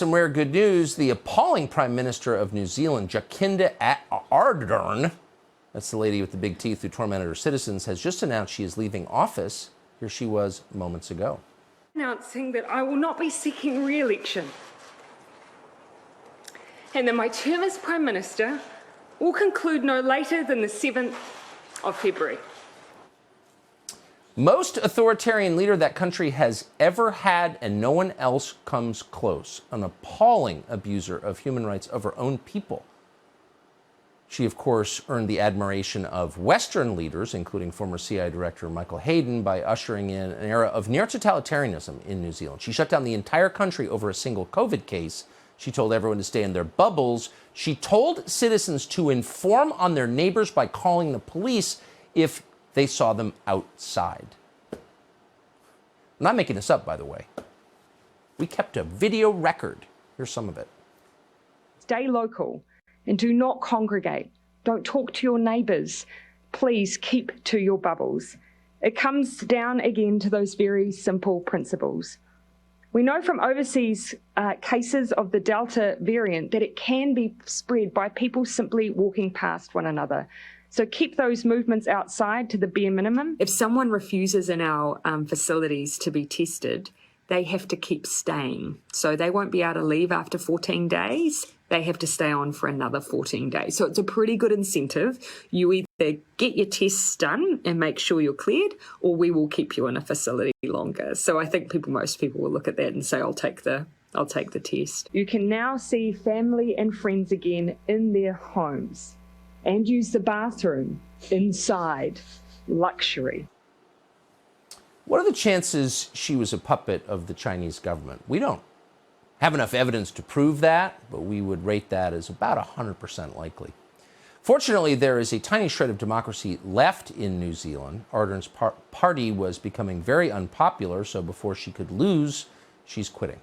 Some rare good news. The appalling Prime Minister of New Zealand, Jacinda Ardern, that's the lady with the big teeth who tormented her citizens, has just announced she is leaving office. Here she was moments ago. Announcing that I will not be seeking re-election and that my term as Prime Minister will conclude no later than the 7th of February. Most authoritarian leader that country has ever had, and no one else comes close. An appalling abuser of human rights of her own people. She, of course, earned the admiration of Western leaders, including former CIA Director Michael Hayden, by ushering in an era of near totalitarianism in New Zealand. She shut down the entire country over a single COVID case. She told everyone to stay in their bubbles. She told citizens to inform on their neighbors by calling the police if they saw them outside. I'm not making this up, by the way. We kept a video record. Here's some of it. Stay local and do not congregate. Don't talk to your neighbours. Please keep to your bubbles. It comes down again to those very simple principles. We know from overseas cases of the Delta variant that it can be spread by people simply walking past one another. So keep those movements outside to the bare minimum. If someone refuses in our facilities to be tested, they have to keep staying. So they won't be able to leave after 14 days. They have to stay on for another 14 days. So it's a pretty good incentive. You either get your tests done and make sure you're cleared, or we will keep you in a facility longer. So I think most people will look at that and say, I'll take the test. You can now see family and friends again in their homes and use the bathroom inside. Luxury. What are the chances she was a puppet of the Chinese government? We don't have enough evidence to prove that, but we would rate that as about 100% likely. Fortunately, there is a tiny shred of democracy left in New Zealand. Ardern's party was becoming very unpopular, so before she could lose, she's quitting.